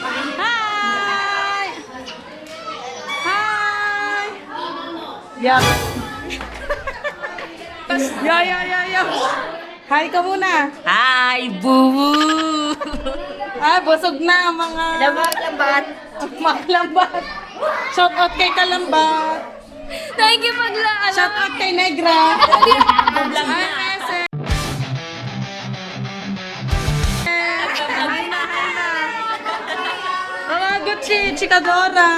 Hi! Hi! Yeah. Yeah. Hi ka muna. Hi, boo! Busog na mga... Lambat. Maklambat. Shout out kay Kalambat. Thank you, Pagla. Shout out kay Negra. Hi, Mese. Hi na. Mga Gucci, Chikadora.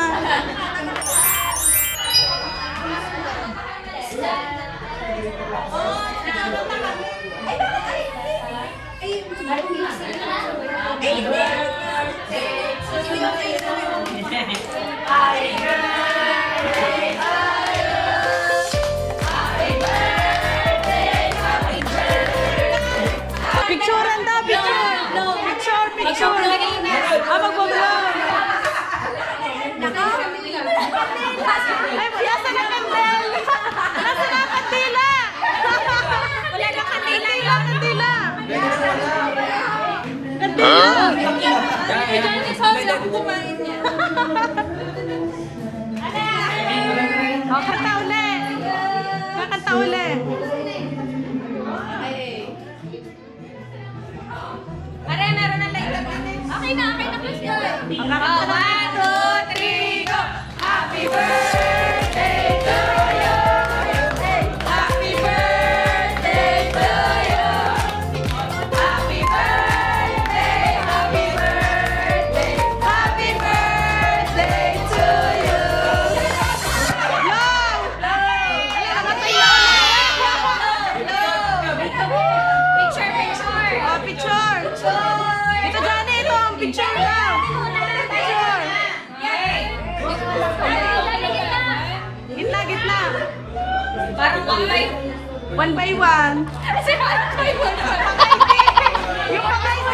Picturean daw, picture. Mag-vlog. Ay, nasa na kandel? Nasa na kandila? Wala na kandila. Kandila. Kanta uli. Kakanta uli. Are, meron na light. Okay na, please go. Ang kakanta. 1, 2, 3, go! Happy birthday to you! Happy birthday to you! Happy birthday, happy birthday, happy birthday to you! Picture. Ito Johnny, ito ang picture daw. Picture. Gitna. Parang One by one. Yung pang-ID.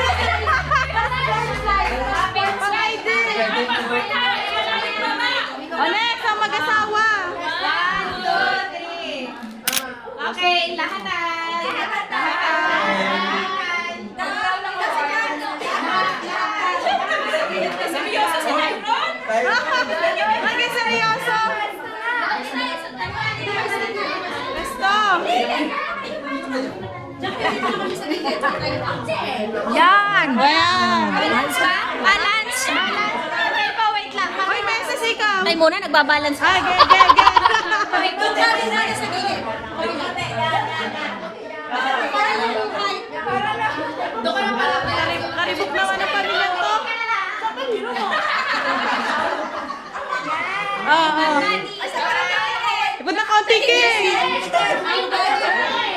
O next, ang mag-asawa. 1, 2, 3. Okay, lahatan. Seryoso si Tyron? Maging seryoso. Gusto. Yan! Balance. Balance! Okay pa, wait lang. Hoy, beses ikaw. Tayo muna, nagbabalance ka. Ge. Karibok naman ang pamilyang to. Ibot na kaunti, King.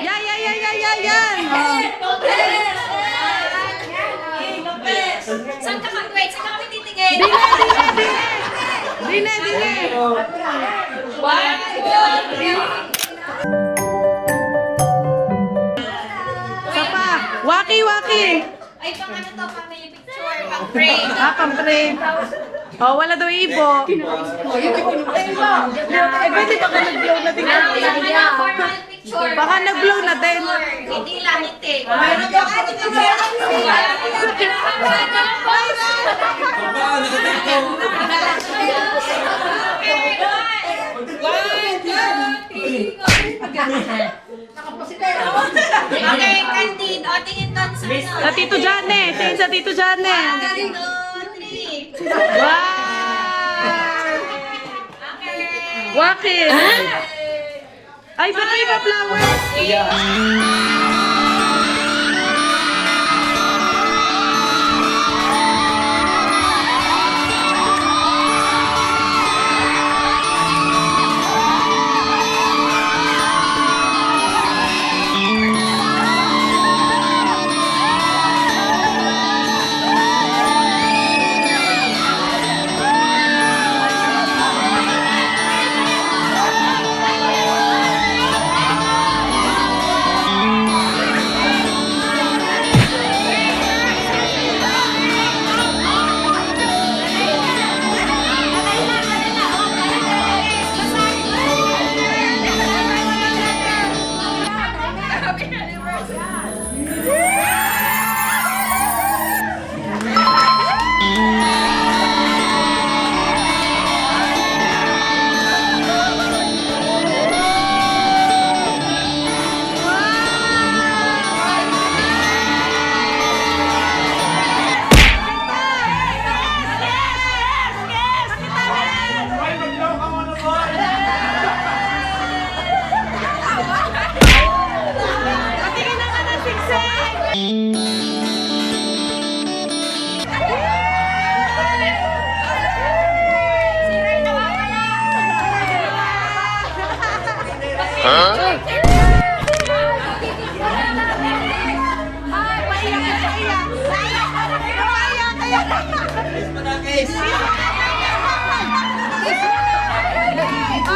Yan. Saan ka wait, saan ka kami titigil? Dine. 1, 2, 3. Sapa. Waki. Ay, pang ano to, family picture, pang frame. Pang-frame. Wala daw ibo. Pwede baka nag-blow na din. Formal picture. Baka nag-blow na din. Hindi lang, hindi. Meron ka Okay, Candid. O, tingin doon sa Sa Tito Jane. Tingin sa Tito Jane. 1, 2, 3. Wow! Okay. Waki! Ay, ba't may iba flowers?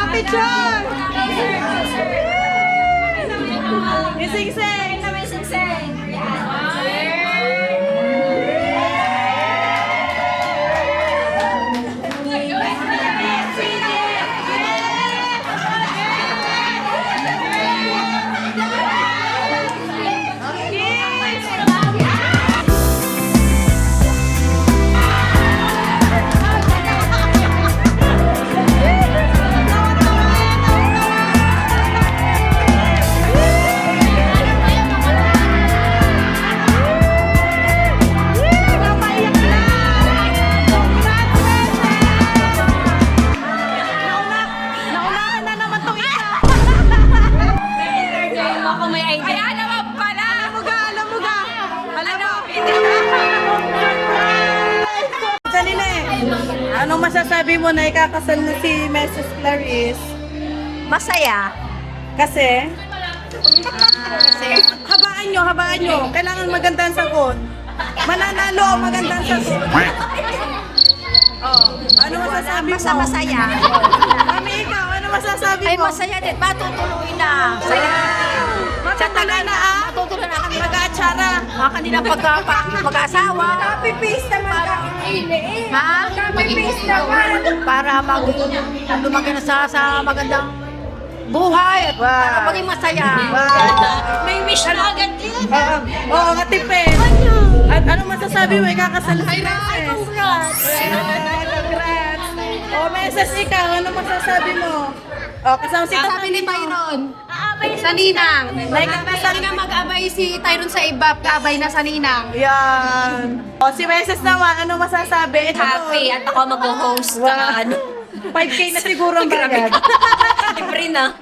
Picture! Ising-sing! Naunahan na naman tong isa. Ako may idea. Kaya naman pala. Alam mo ga. Alam mo. Kanina eh. Anong masasabi mo na ikakasal na si Mrs. Clarice? Masaya. Kasi? Habaan nyo. Kailangan magandang sagot. Mananalo ang magandang sagot. Oh, ano masasabi mo? Masaya. Mami, ikaw, ano masasabi mo? Ay, masaya din. Matutuloy na. Saya. Matutuloy na ah. Matutuloy na kami. Mag-aatsara. Mga kanilang pag-asawa. Copy-paste naman ka. Ha? Copy-paste naman. Para lumaki na sa magandang buhay at para maging masaya. May wish na agad din. Oo, matipid. At ano masasabi mo? Ikakasal si Meses. Congrats! Congrats. O, Meses, ikaw, ano masasabi mo? O, kasama si Sabi ni Tyron, Aabay sa Ninang. Naikakasal Hindi na mag-abay si Tyron sa iba, kaabay na sa Ninang. Yan. O, si Meses naman, ano masasabi? Ito, Happy at ako mag-host Wow. ka ano. 5K na siguro ang bayad. Libre na.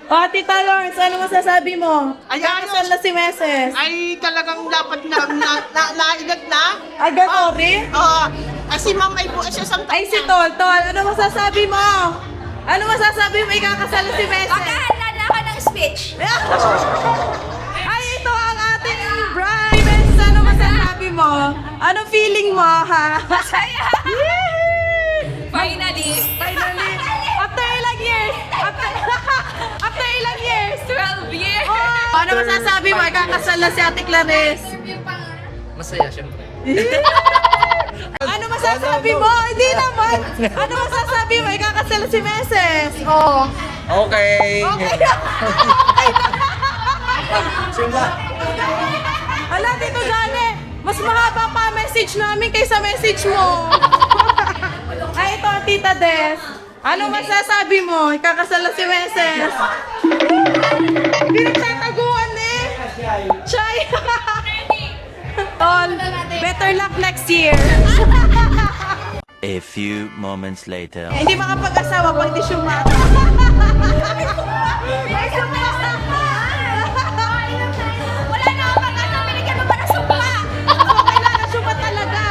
O, Tita Lawrence, ano masasabi mo? Ay, Ikakasal na si Meses. Ay, talagang dapat naedad na. Ay, Gatori? Oo. Si Ma'am ay buwan siya sa Ay, si Tol. Tol, ano masasabi mo? Ano masasabi mo? Ikakasal na si Meses. Magkaalala ka ng speech. Ay, ito ang ating bride. Meses, ano masasabi mo? Anong feeling mo, ha? Masaya. Finally. Finally. After ilang years? After ilang years? 12 years. Oh, ano masasabi mo? Ikakasal na si Ate Clarice. Masaya, syempre. Ano masasabi mo? Hindi naman. Ano masasabi mo? Ikakasal na si Meses. Oo. Okay. Ala, Tito Johnny, mas mahaba pa ang message namin kaysa message mo. Ay, ito ang Tita Des. Ano masasabi mo? Ikakasal na si Meses. Hindi nagtataguan eh. Chay. Tol, better luck next year. A few moments later. Hindi makapag-asawa pag di sumata. Wala na ako pag-asa. Binigyan mo pa ng sumpa. Kailangan sumpa talaga.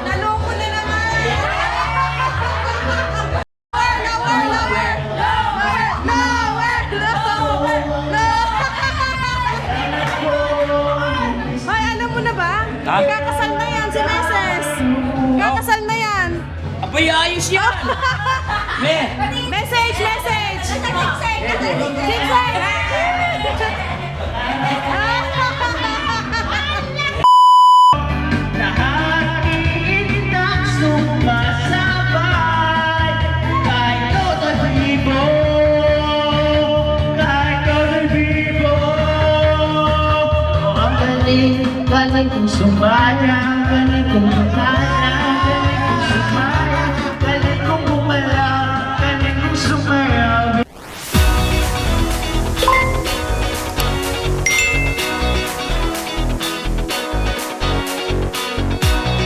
Naloko na naman. Hoy, alam mo na ba? Ha? Kakasal na yan si Meses. Kakasal na yan. Abay, ayos yan! Me! Message, message. galing kung sumaya, galing kung masaya.